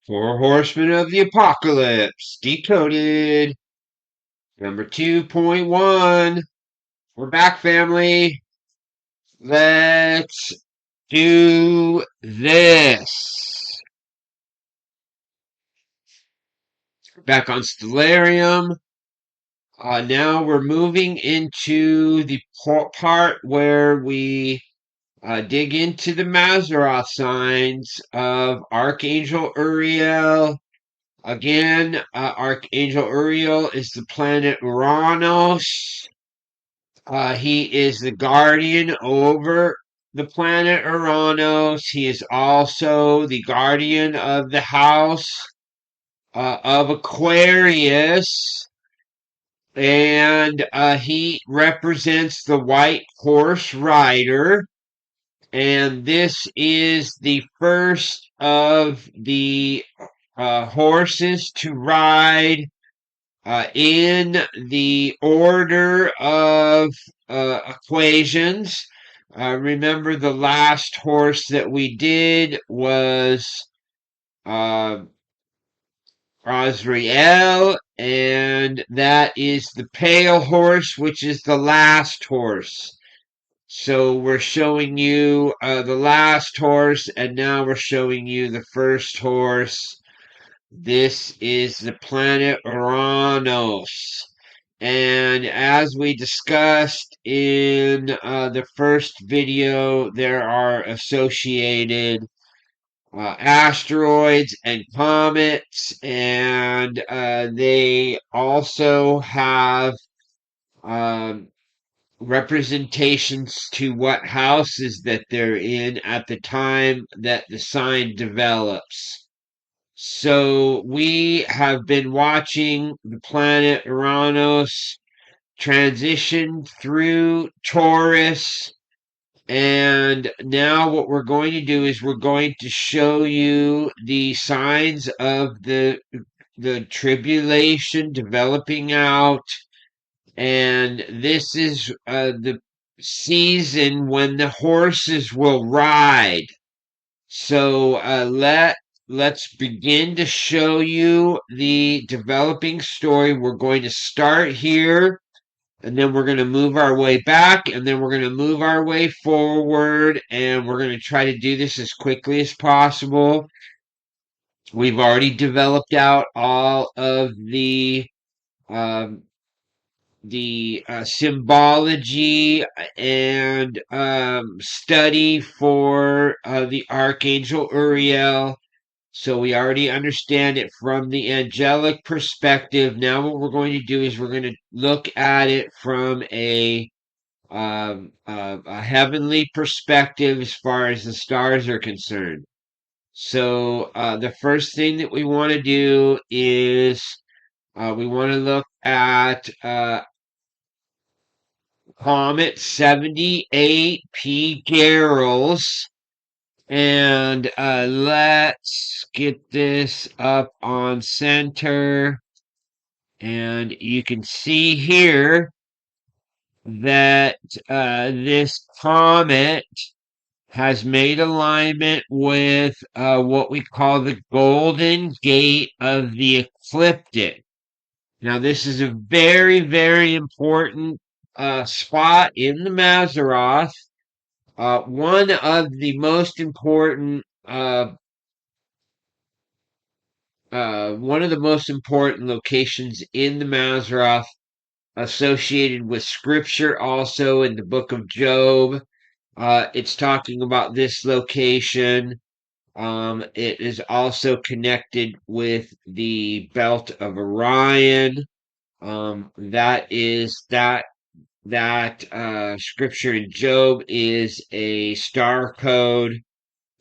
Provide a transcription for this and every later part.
For Horsemen of the Apocalypse, Decoded, number 2.1. We're back, family. Let's do this. Back on Stellarium. Now we're moving into the part where we dig into the Mazzaroth signs of Archangel Uriel. Again, Archangel Uriel is the planet Uranus. He is the guardian over the planet Uranus. He is also the guardian of the house of Aquarius. And he represents the white horse rider. And this is the first of the horses to ride in the order of equations. Remember, the last horse that we did was uh, Azrael, and that is the pale horse, which is the last horse. So we're showing you the last horse, and now we're showing you the first horse. This is the planet Uranus. And as we discussed in the first video, there are associated asteroids and comets, and they also have um, representations to what houses that they're in at the time that the sign develops. So we have been watching the planet Uranus transition through Taurus, and now what we're going to do is we're going to show you the signs of the tribulation developing out, and this is the season when the horses will ride. So let's begin to show you the developing story. We're going to start here, and then we're going to move our way back, and then we're going to move our way forward, and we're going to try to do this as quickly as possible. We've already developed out all of um, the symbology and study for the Archangel Uriel. So we already understand it from the angelic perspective. Now what we're going to do is we're going to look at it from a heavenly perspective as far as the stars are concerned. So the first thing that we want to do is we want to look at Comet 78 P. Garrels. And let's get this up on center. And you can see here that this comet has made alignment with what we call the Golden Gate of the Ecliptic. Now, this is a very, very important spot in the Mazzaroth. One of the most important locations in the Mazzaroth, associated with scripture also in the book of Job. It's talking about this location. It is also connected with the belt of Orion. That scripture in Job is a star code,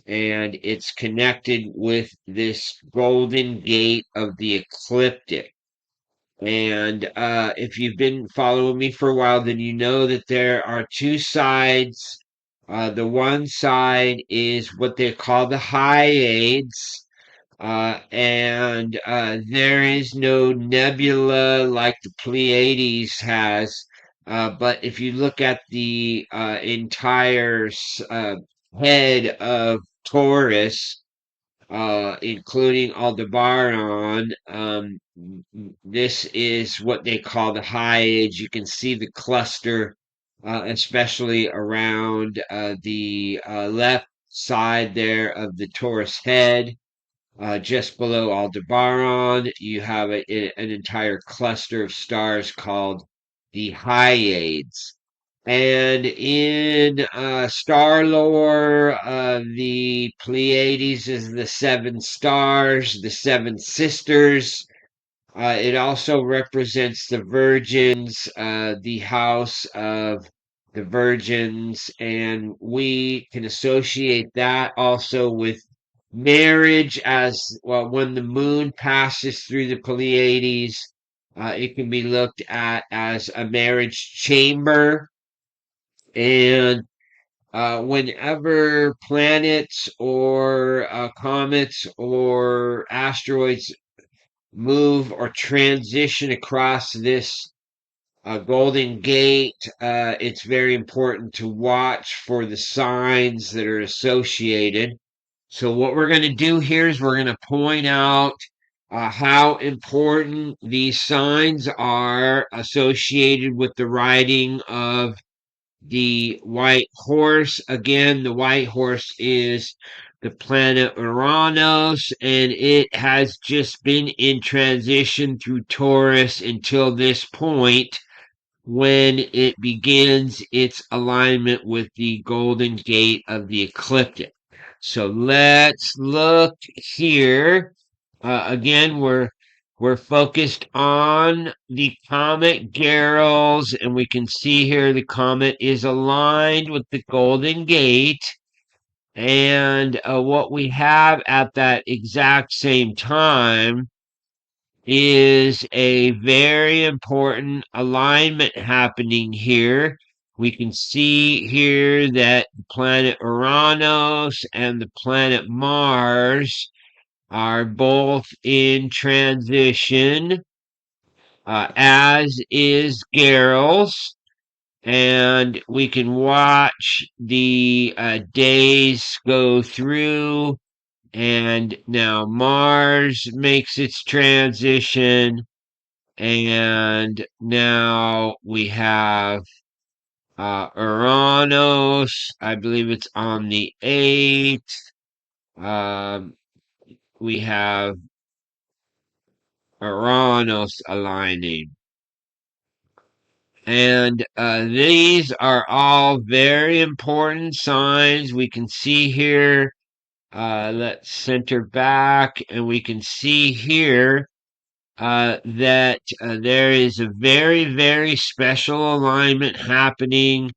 and it's connected with this golden gate of the ecliptic. And if you've been following me for a while, then you know that there are two sides. The one side is what they call the Hyades, and there is no nebula like the Pleiades has. But if you look at the entire head of Taurus, including Aldebaran. This is what they call the high age. You can see the cluster, especially around the left side there of the Taurus head. Just below Aldebaran, you have an entire cluster of stars called the Hyades. And in star lore, the Pleiades is the seven stars, the seven sisters. It also represents the virgins, the house of the virgins, and we can associate that also with marriage as well. When the moon passes through the Pleiades, it can be looked at as a marriage chamber. And whenever planets or comets or asteroids move or transition across this Golden Gate, it's very important to watch for the signs that are associated. So, what we're going to do here is we're going to point out how important these signs are associated with the riding of the white horse. Again, the white horse is the planet Uranus, and it has just been in transition through Taurus until this point when it begins its alignment with the golden gate of the ecliptic. So let's look here. Again, we're focused on the comet Gerals, and we can see here the comet is aligned with the golden gate. And what we have at that exact same time is a very important alignment happening here. We can see here that the planet Uranus and the planet Mars are both in transition, as is Gerals. And we can watch the days go through, and now Mars makes its transition, and now we have Uranus. I believe it's on the 8th. We have Uranus aligning. And these are all very important signs. We can see here, let's center back, and we can see here that there is a very, very special alignment happening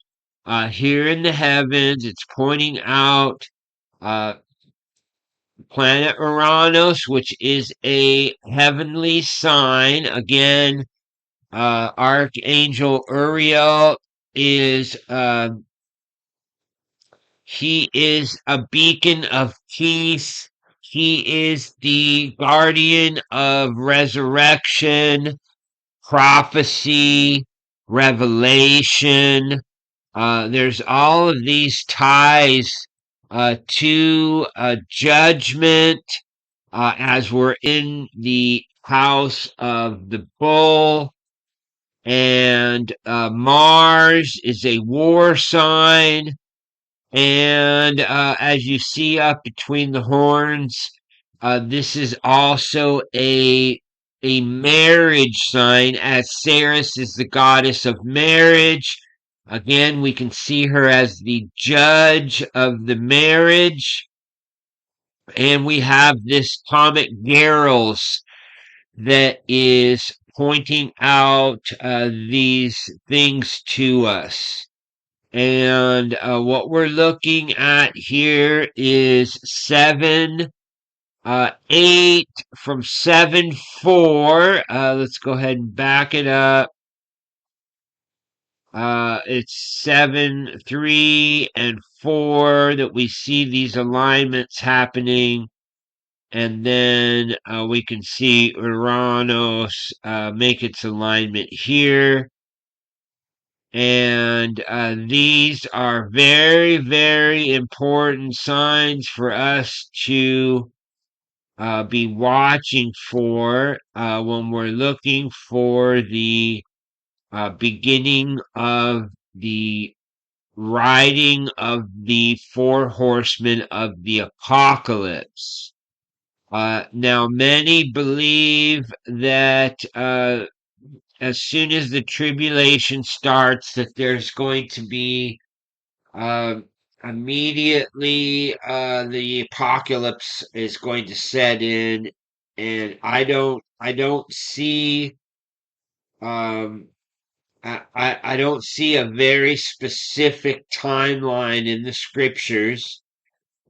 here in the heavens. It's pointing out uh, planet Uranus, which is a heavenly sign. Again, Archangel Uriel is he is a beacon of peace. He is the guardian of resurrection, prophecy, revelation. There's all of these ties to judgment as we're in the house of the bull. And Mars is a war sign. And as you see up between the horns, this is also a marriage sign, as Ceres is the goddess of marriage. Again, we can see her as the judge of the marriage. And we have this comet Gerals that is pointing out these things to us. And what we're looking at here is 8 from 7-4. Let's go ahead and back it up. It's 7-3 and 4 that we see these alignments happening. And then we can see Uranus make its alignment here. And these are very, very important signs for us to be watching for when we're looking for the beginning of the riding of the four horsemen of the apocalypse. Now, many believe that as soon as the tribulation starts, that there's going to be uh, immediately the apocalypse is going to set in, and I don't see um, I don't see a very specific timeline in the scriptures.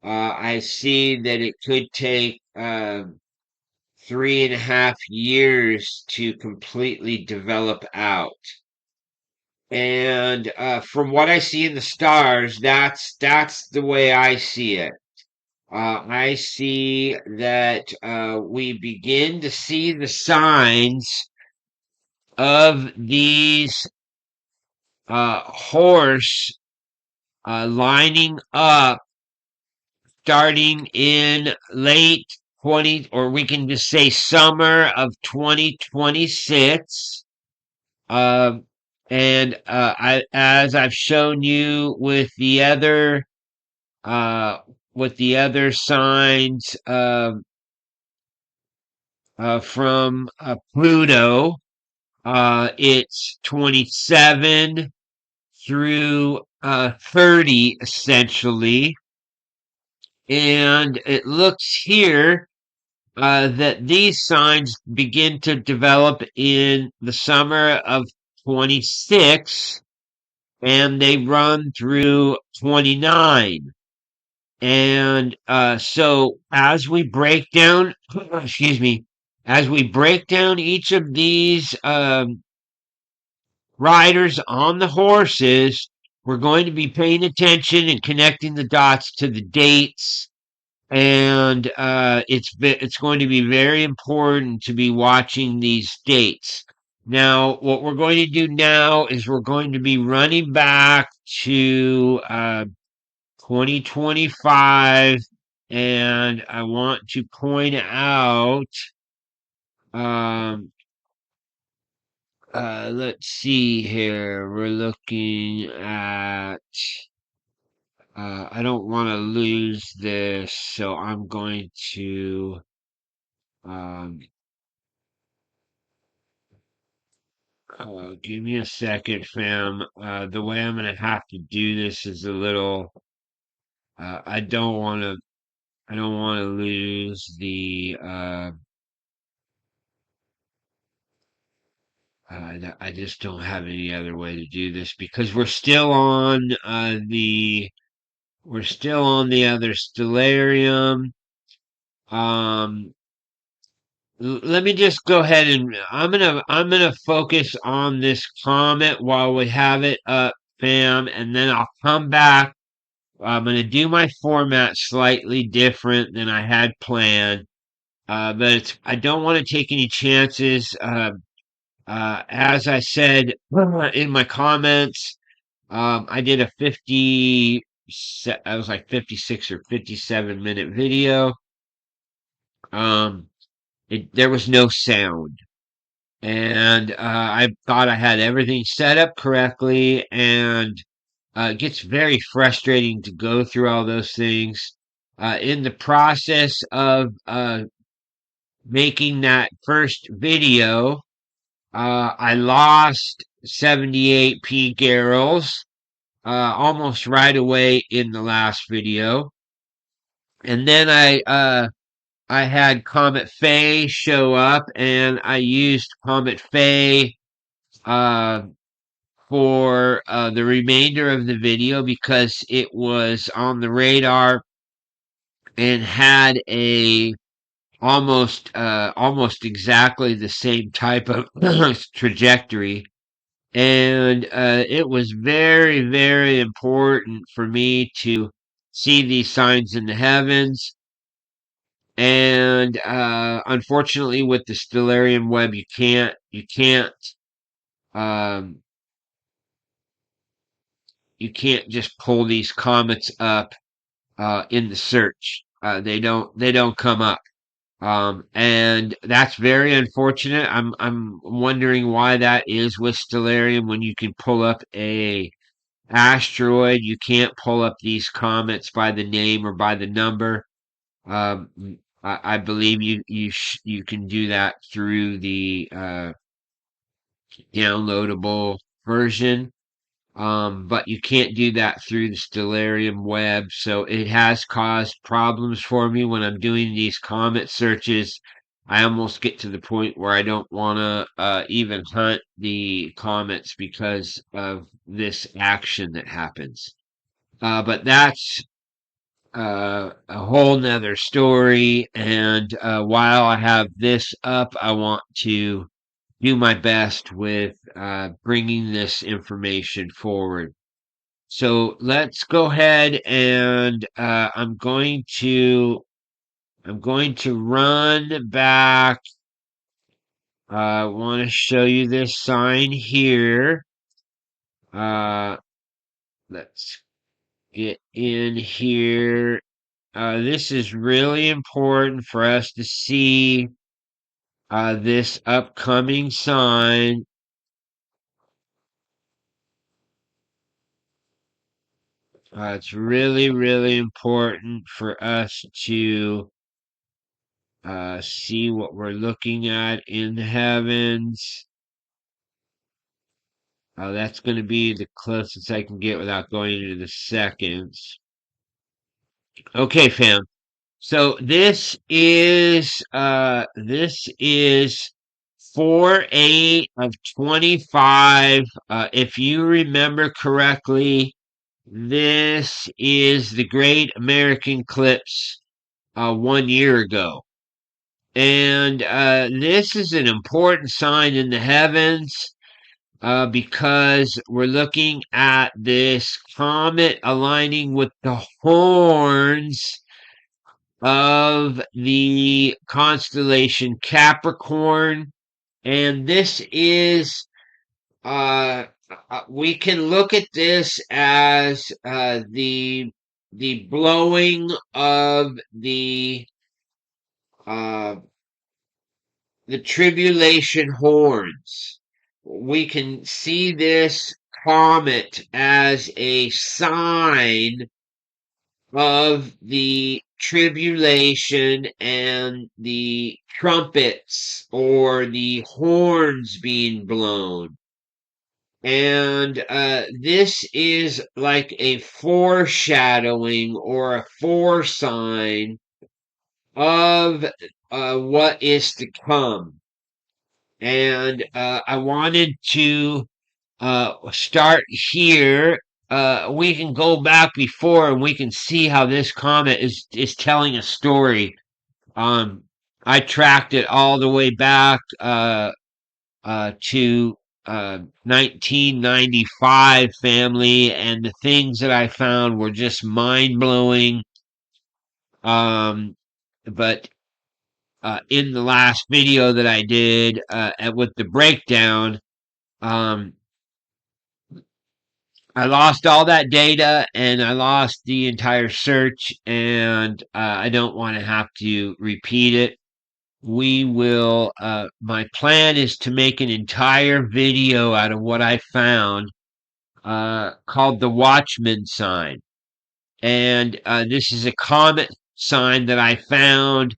I see that it could take 3.5 years to completely develop out. And from what I see in the stars, that's the way I see it. I see that we begin to see the signs of these horse lining up starting in late 20, or we can just say summer of 2026. Um, and as I've shown you uh, with the other signs from Pluto, it's 27 through 30 essentially. And it looks here that these signs begin to develop in the summer of 26 and they run through 29. And so as we break down, excuse me, as we break down each of these riders on the horses, we're going to be paying attention and connecting the dots to the dates, and it's going to be very important to be watching these dates. Now, what we're going to do now is we're going to be running back to 2025, and I want to point out, um, let's see here. We're looking at, I don't want to lose this, so I'm going to, um, give me a second, fam. The way I'm going to have to do this is a little, I don't want to lose the, I just don't have any other way to do this because we're still on the other stellarium. Um, Let me just go ahead and I'm gonna focus on this comet while we have it up, fam, and then I'll come back. I'm gonna do my format slightly different than I had planned, but I don't want to take any chances. As I said in my comments, I did a 50, I was like 56 or 57 minute video. There was no sound. And I thought I had everything set up correctly, and it gets very frustrating to go through all those things. In the process of making that first video, I lost 78 peak arrows almost right away in the last video. And then I had Comet Faye show up, and I used Comet Faye for the remainder of the video because it was on the radar and had a almost exactly the same type of trajectory. And it was very, very important for me to see these signs in the heavens. And unfortunately, with the Stellarium web, um, you can't just pull these comets up in the search. They don't come up. And that's very unfortunate. I'm wondering why that is with Stellarium. When you can pull up a asteroid, you can't pull up these comets by the name or by the number. Um, I believe you can do that through the downloadable version. But you can't do that through the Stellarium web, so it has caused problems for me when I'm doing these comet searches. I almost get to the point where I don't want to even hunt the comets because of this action that happens. But that's a whole nother story. And while I have this up, I want to do my best with bringing this information forward. So let's go ahead and I'm going to run back. I want to show you this sign here. Let's get in here. This is really important for us to see this upcoming sign. It's really, really important for us to see what we're looking at in the heavens. That's going to be the closest I can get without going into the seconds. Okay, fam. So this is 4/8 of 25. If you remember correctly, this is the Great American Eclipse 1 year ago. And this is an important sign in the heavens because we're looking at this comet aligning with the horns of the constellation Capricorn. And this is, we can look at this as the blowing of uh, the tribulation horns. We can see this comet as a sign of the tribulation and the trumpets or the horns being blown. And this is like a foreshadowing or a foresign of what is to come. And I wanted to start here. We can go back before and we can see how this comet is telling a story. I tracked it all the way back to 1995, family, and the things that I found were just mind blowing. But in the last video that I did with the breakdown, um, I lost all that data and I lost the entire search, and I don't want to have to repeat it. We will, my plan is to make an entire video out of what I found called the Watchman sign. And this is a comet sign that I found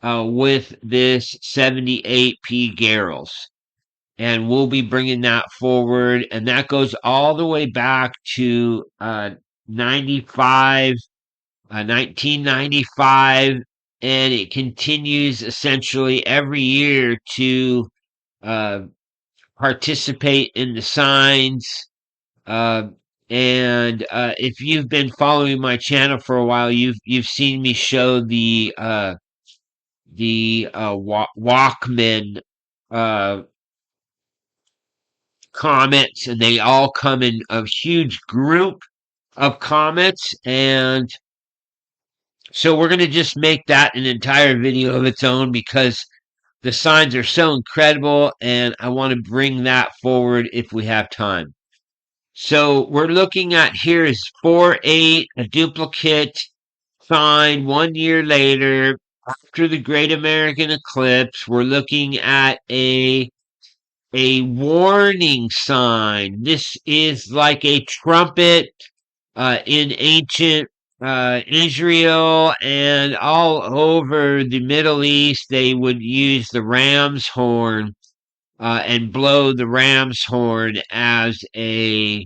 with this 78P Garrels. And we'll be bringing that forward. And that goes all the way back to 1995. And it continues essentially every year to uh, participate in the signs. And if you've been following my channel for a while, you've seen me show the Walkman comets, and they all come in a huge group of comets. And so we're going to just make that an entire video of its own because the signs are so incredible, and I want to bring that forward if we have time. So we're looking at here is 4/8, a duplicate sign 1 year later. after the Great American Eclipse, we're looking at a warning sign. This is like a trumpet in ancient Israel and all over the Middle East. They would use the ram's horn and blow the ram's horn as a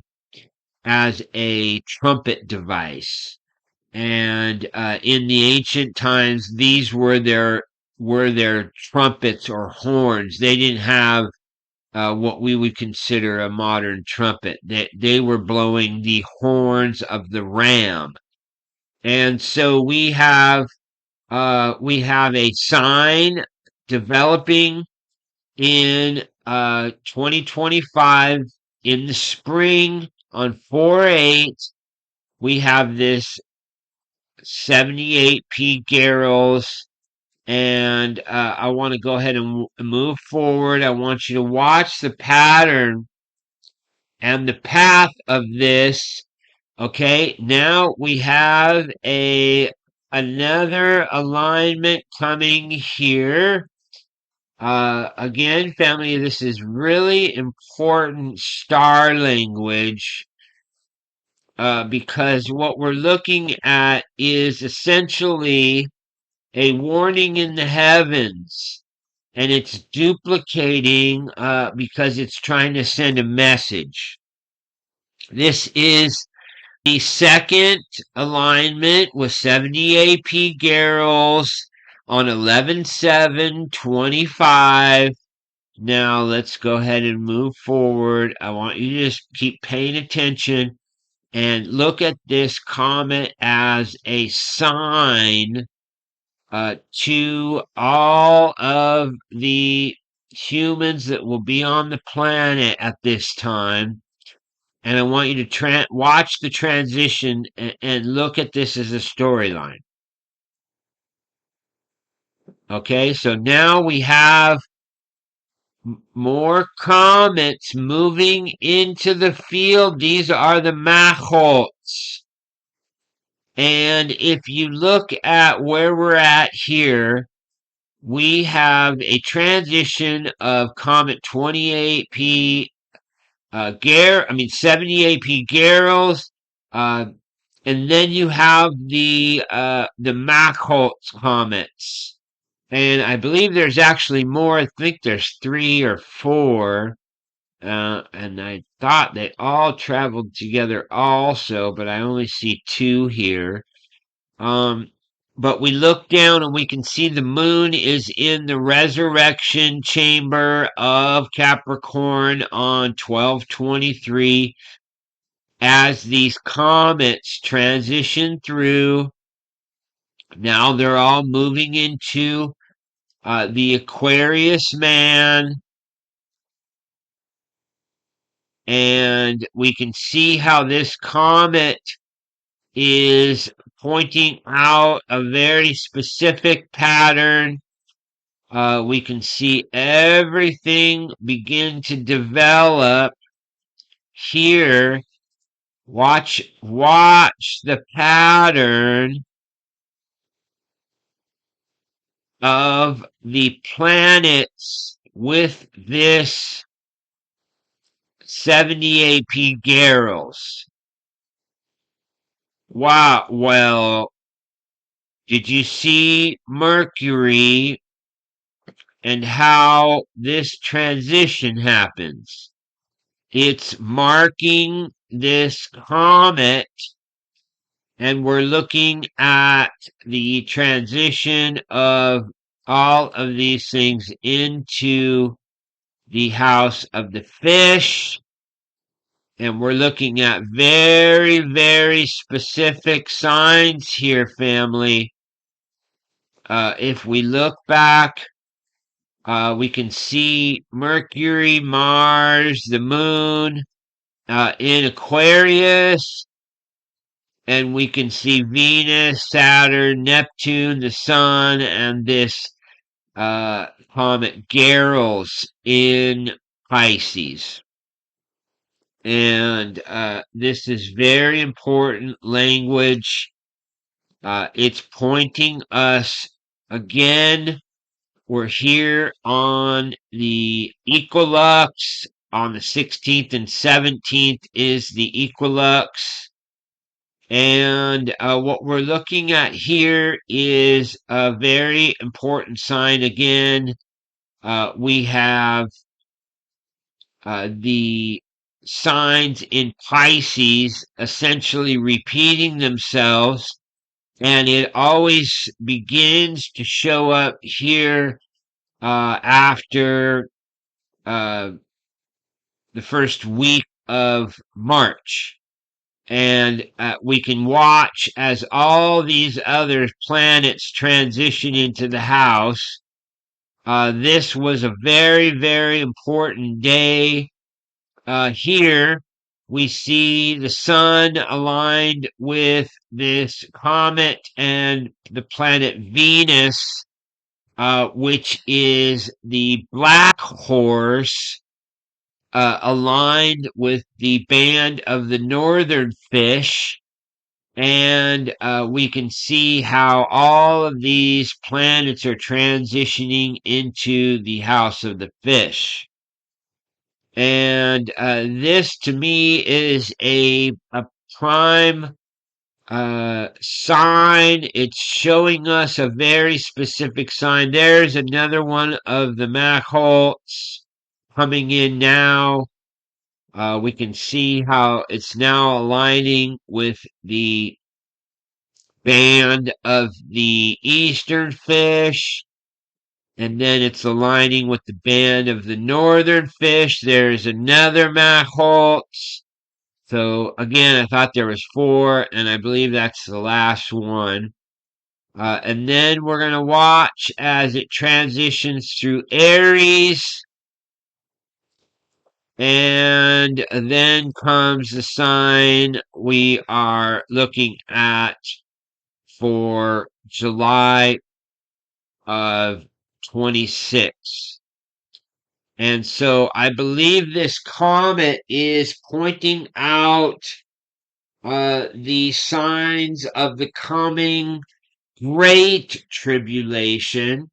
trumpet device. And in the ancient times, these were their trumpets or horns. They didn't have what we would consider a modern trumpet. They were blowing the horns of the ram. And so we have a sign developing in 2025 in the spring on 4/8. We have this 78 P Garrels, and I want to go ahead and move forward. I want you to watch the pattern and the path of this. Okay, now we have another alignment coming here. Again, family, this is really important star language because what we're looking at is essentially a warning in the heavens, and it's duplicating because it's trying to send a message. This is the second alignment with 70 AP Garrels on 11/7/25. Now let's go ahead and move forward. I want you to just keep paying attention and look at this comet as a sign to all of the humans that will be on the planet at this time. And I want you to watch the transition and look at this as a storyline. Okay, so now we have more comets moving into the field. These are the Machots. And if you look at where we're at here, we have a transition of comet 28P 78P Garrels, and then you have the Machholz comets. And I believe there's actually more. I think there's 3 or 4. And I thought they all traveled together also, but I only see 2 here. But we look down and we can see the moon is in the resurrection chamber of Capricorn on 12/23 as these comets transition through. Now they're all moving into the Aquarius man, and we can see how this comet is pointing out a very specific pattern. We can see everything begin to develop here. Watch the pattern of the planets with this 70 AP Garrels. Wow, well, did you see Mercury and how this transition happens? It's marking this comet, and we're looking at the transition of all of these things into the house of the fish. And we're looking at very, very specific signs here, family. If we look back, we can see Mercury, Mars, the moon in Aquarius. And we can see Venus, Saturn, Neptune, the sun, and this comet Garrels in Pisces. And this is very important language. It's pointing us Again, we're here on the equinox. On the 16th and 17th is the equinox. And what we're looking at here is a very important sign. Again, we have the signs in Pisces essentially repeating themselves, and it always begins to show up here after uh, the first week of March. And we can watch as all these other planets transition into the house. This was a very, very important day. Here we see the sun aligned with this comet and the planet Venus, which is the black horse, aligned with the band of the northern fish. And we can see how all of these planets are transitioning into the house of the fish. And this to me is a prime sign. It's showing us a very specific sign. There's another one of the Machaults coming in now. We can see how it's now aligning with the band of the eastern fish, and then it's aligning with the band of the northern fish. There's another Machault. So again, I thought there was four, and I believe that's the last one. And then we're going to watch as it transitions through Aries. And then comes the sign we are looking at for July of 26. And so I believe this comet is pointing out the signs of the coming great tribulation.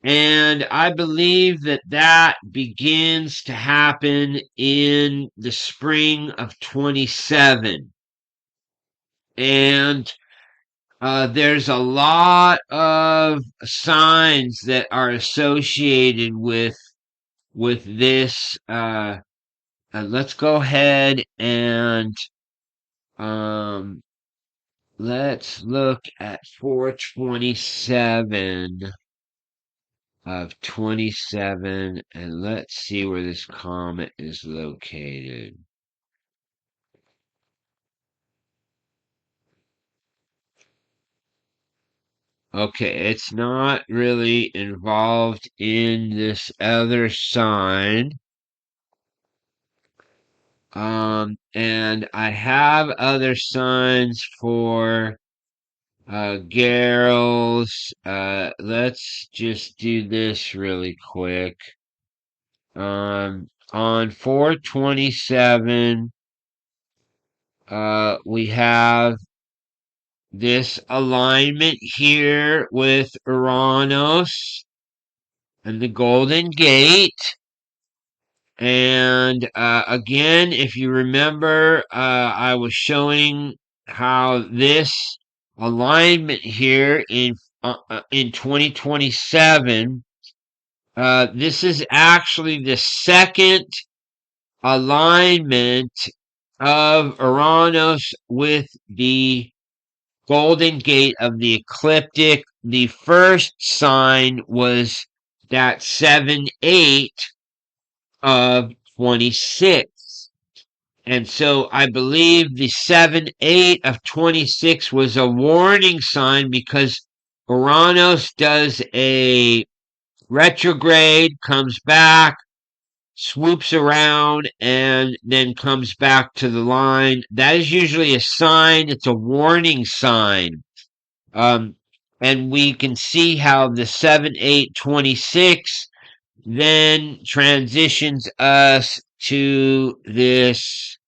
And I believe that that begins to happen in the spring of 27. And there's a lot of signs that are associated with this. Let's go ahead and um, let's look at 427 of 27, and let's see where this comet is located. Okay, it's not really involved in this other sign. And I have other signs for girls. Let's just do this really quick. On 427, we have this alignment here with Uranus and the Golden Gate. And again, if you remember, I was showing how this alignment here in 2027, this is actually the second alignment of Uranus with the Golden Gate of the ecliptic. The first sign was that 7-8 of 26. And so I believe the 7-8 of 26 was a warning sign because Uranus does a retrograde, comes back, swoops around, and then comes back to the line. That is usually a sign, it's a warning sign. And we can see how the 7-8-26 then transitions us to this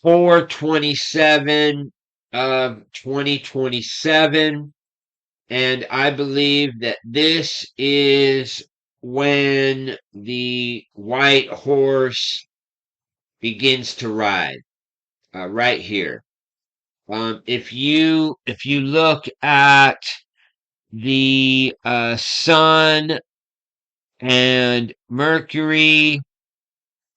427 of 2027. And I believe that this is when the white horse begins to ride, right here. If you look at the sun and Mercury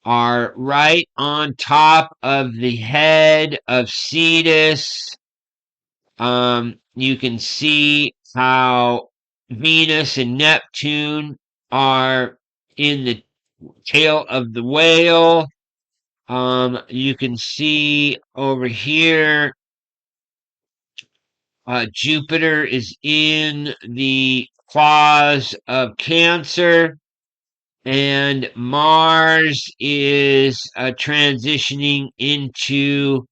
are right on top of the head of Cetus. You can see how Venus and Neptune are in the tail of the whale. You can see over here, Jupiter is in the claws of Cancer, and Mars is transitioning into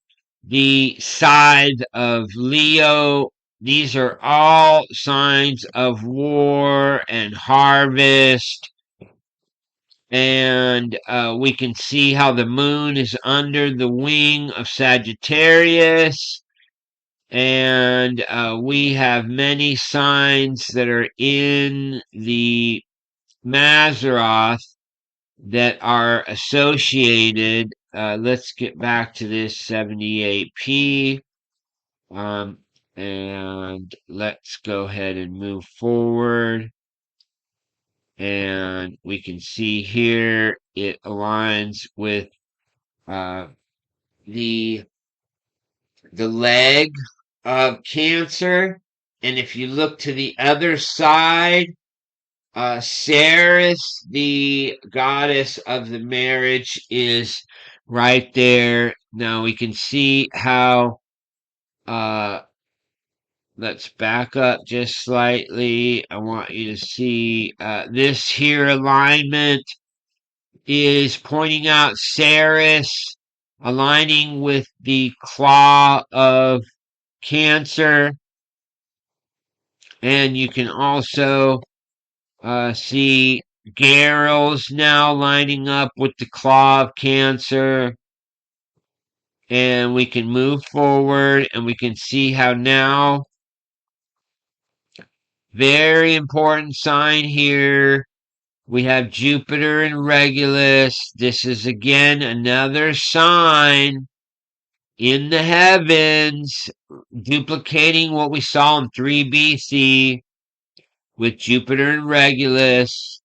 the side of Leo. These are all signs of war and harvest. And we can see how the moon is under the wing of Sagittarius. And we have many signs that are in the Mazzaroth that are associated. Let's get back to this 78p. And let's go ahead and move forward. And we can see here it aligns with the leg of Cancer. And if you look to the other side, Ceres, the goddess of the marriage, is right there. Now we can see how, let's back up just slightly. I want you to see this here alignment is pointing out Ceres aligning with the claw of Cancer. And you can also see Garrels now lining up with the claw of Cancer. And we can move forward and we can see how now, very important sign here, we have Jupiter in Regulus. This is again another sign in the heavens, duplicating what we saw in 3 BC with Jupiter in Regulus.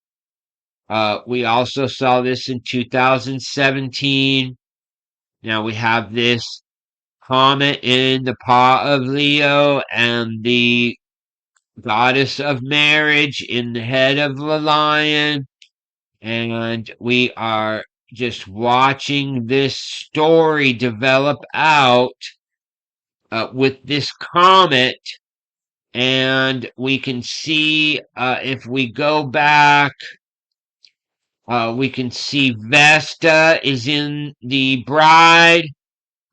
We also saw this in 2017. Now we have this comet in the paw of Leo and the goddess of marriage in the head of the lion. And we are just watching this story develop out with this comet. And we can see, if we go back, we can see Vesta is in the bride,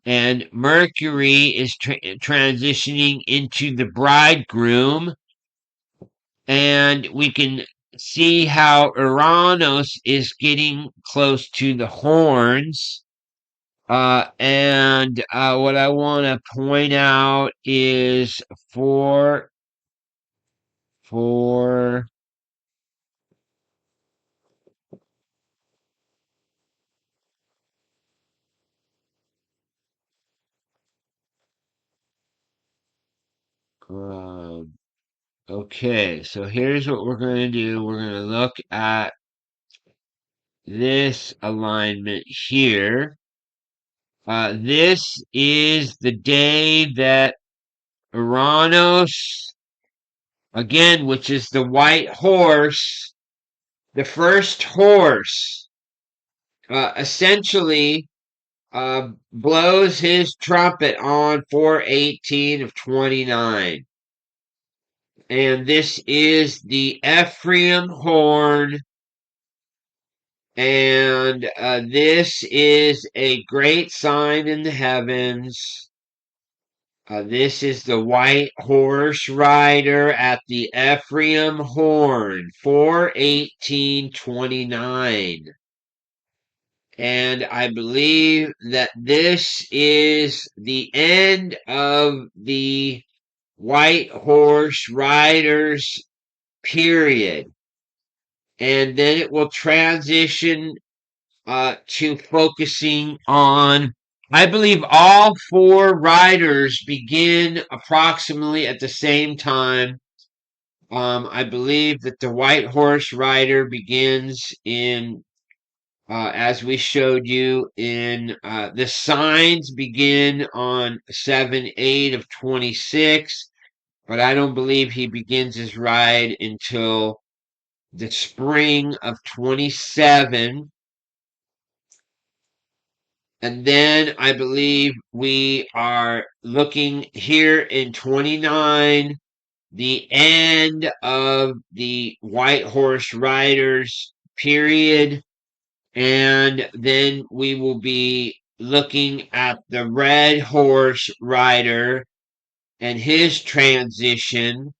and Mercury is transitioning into the bridegroom. And we can see how Uranus is getting close to the horns. And what I want to point out is for um, okay, so here's what we're going to do. We're going to look at this alignment here. This is the day that Uranus, again, which is the white horse, the first horse, essentially blows his trumpet on 4/18 of 29. And this is the Ephraim horn. And this is a great sign in the heavens. This is the white horse rider at the Ephraim horn, 4/18/29. And I believe that this is the end of the white horse riders, period. And then it will transition to focusing on, I believe all four riders begin approximately at the same time. I believe that the white horse rider begins in, as we showed you, in the signs begin on 7/8 of 26, but I don't believe he begins his ride until the spring of 27. And then I believe we are looking here in 29, the end of the white horse riders, period. And then we will be looking at the red horse rider and his transition,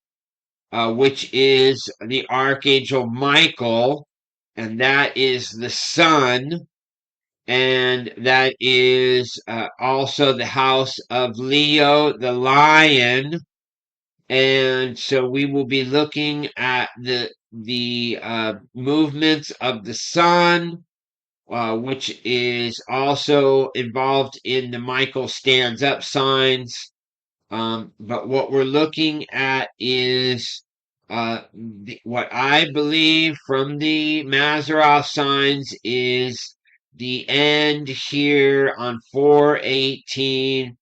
which is the Archangel Michael, and that is the sun, and that is also the house of Leo, the lion. And so we will be looking at the movements of the sun, which is also involved in the Michael stands up signs. But what we're looking at is what I believe from the Mazzaroth signs is the end here on 4/18.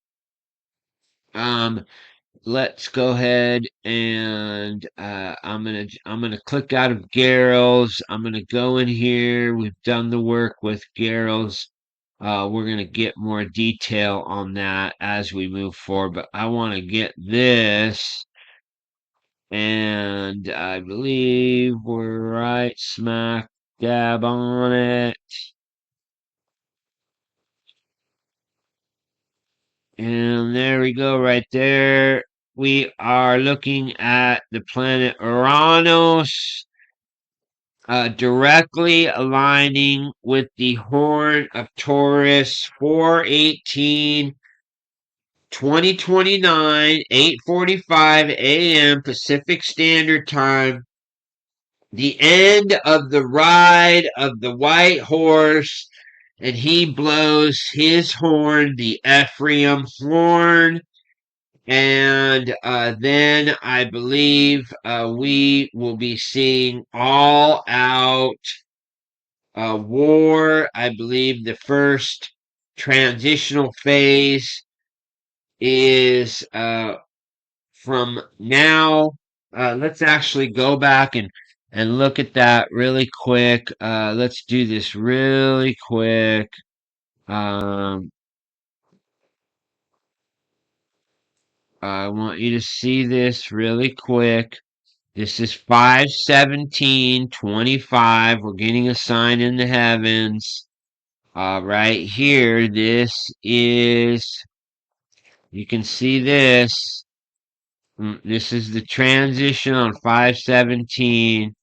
Let's go ahead and I'm gonna click out of Garrels. I'm gonna go in here. We've done the work with Garrels. We're gonna get more detail on that as we move forward, but I want to get this, and I believe we're right smack dab on it. And there we go, right there. We are looking at the planet Uranus, directly aligning with the horn of Taurus, 4/18, 2029, 8:45 a.m. Pacific Standard Time. The end of the ride of the white horse, and he blows his horn, the Ephraim horn. And then I believe we will be seeing all out war. I believe the first transitional phase is from now. Let's actually go back and look at that really quick. Let's do this really quick. Um, I want you to see this really quick. This is 5/17/25. We're getting a sign in the heavens. Right here, this is, you can see this. This is the transition on 5/17,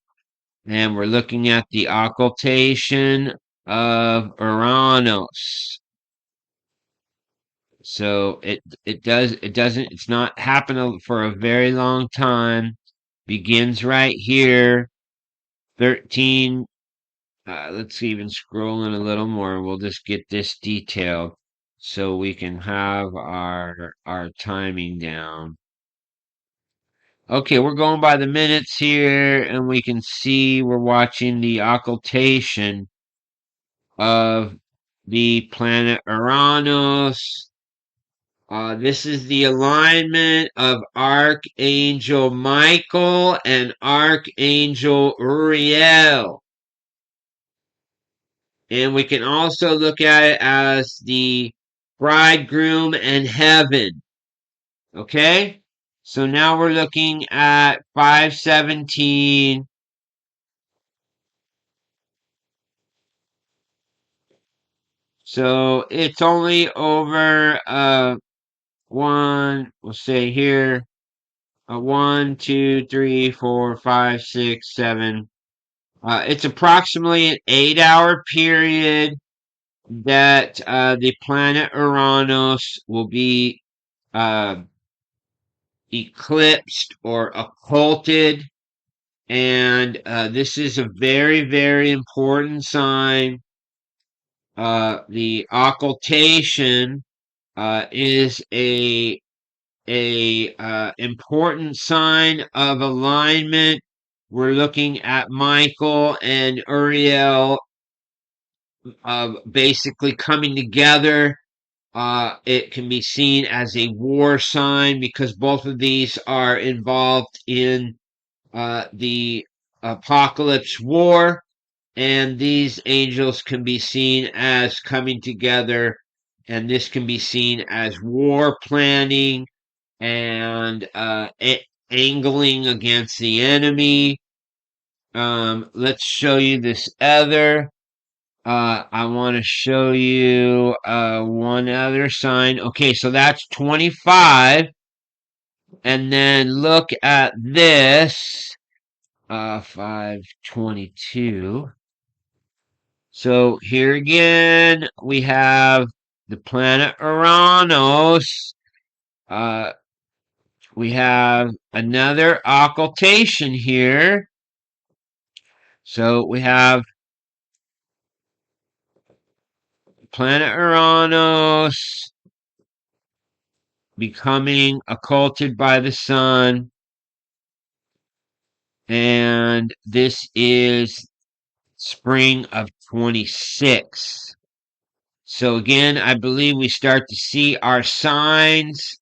and we're looking at the occultation of Uranus. So it's not happened for a very long time. Begins right here, 13. Let's even scroll in a little more. We'll just get this detailed so we can have our timing down. Okay, we're going by the minutes here, and we can see we're watching the occultation of the planet Uranus. This is the alignment of Archangel Michael and Archangel Uriel. And we can also look at it as the bridegroom and heaven. Okay? So now we're looking at 5/17. So it's only over we'll say here, 1, 2, 3, 4, 5, 6, 7. It's approximately an 8-hour period that the planet Uranus will be uh, eclipsed or occulted. And this is a very, very important sign. The occultation is a important sign of alignment. We're looking at Michael and Uriel basically coming together. It can be seen as a war sign because both of these are involved in the apocalypse war, and these angels can be seen as coming together, and this can be seen as war planning and angling against the enemy. Let's show you this other. I want to show you one other sign. Okay, so that's 25. And then look at this. 522. So here again, we have the planet Uranus. We have another occultation here. So we have planet Uranus becoming occulted by the sun. And this is spring of 26. So again, I believe we start to see our signs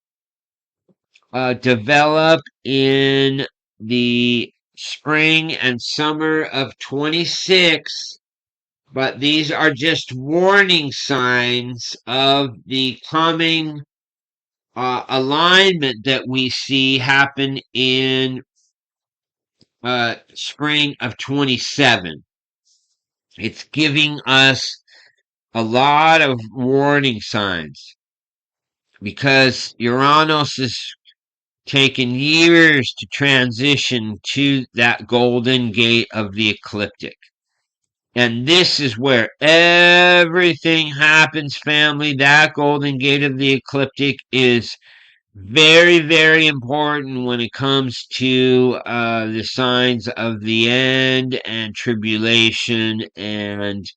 develop in the spring and summer of 26, but these are just warning signs of the coming alignment that we see happen in spring of 27. It's giving us a lot of warning signs because Uranus is taken years to transition to that golden gate of the ecliptic. And this is where everything happens, family. That golden gate of the ecliptic is very, very important when it comes to the signs of the end and tribulation. And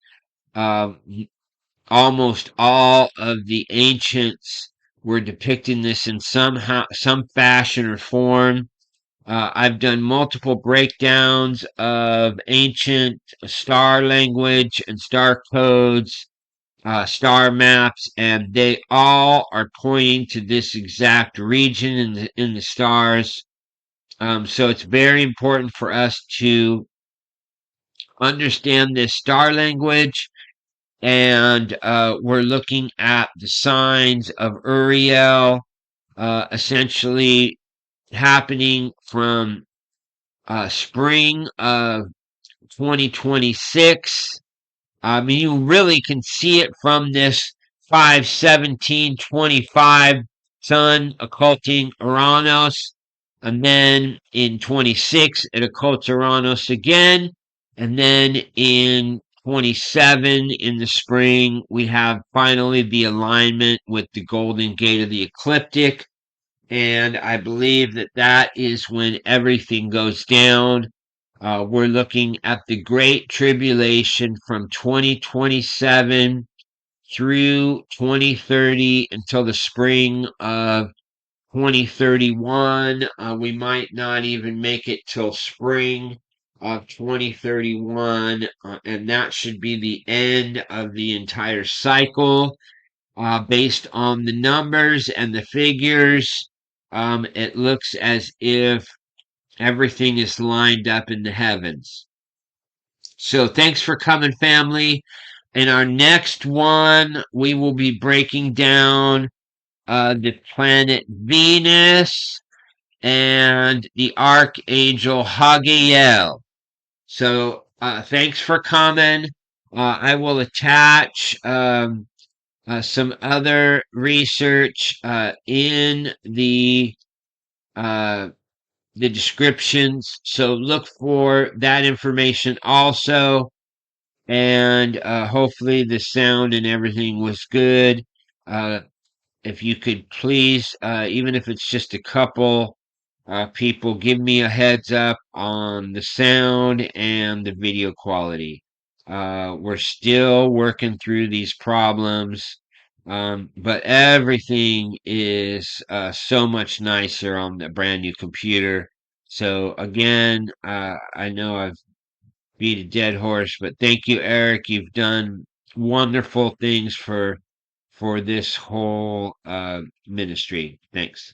almost all of the ancients were depicting this in some fashion or form. I've done multiple breakdowns of ancient star language and star codes, star maps, and they all are pointing to this exact region in the stars. So it's very important for us to understand this star language, and we're looking at the signs of Uriel, essentially happening from spring of 2026. I mean, you really can see it from this 5/17/25 sun occulting Uranus. And then in 26, it occults Uranus again. And then in 27, in the spring, we have finally the alignment with the golden gate of the ecliptic. And I believe that that is when everything goes down. We're looking at the Great Tribulation from 2027 through 2030 until the spring of 2031. We might not even make it till spring of 2031, and that should be the end of the entire cycle. Based on the numbers and the figures, it looks as if everything is lined up in the heavens. So thanks for coming, family. In our next one, we will be breaking down the planet Venus and the Archangel Haggiel. So thanks for coming. I will attach some other research in the descriptions. So look for that information also. And hopefully the sound and everything was good. If you could please, even if it's just a couple people give me a heads up on the sound and the video quality. We're still working through these problems, but everything is so much nicer on the brand new computer. So again, I know I've beat a dead horse, but thank you, Eric. You've done wonderful things for this whole ministry. Thanks.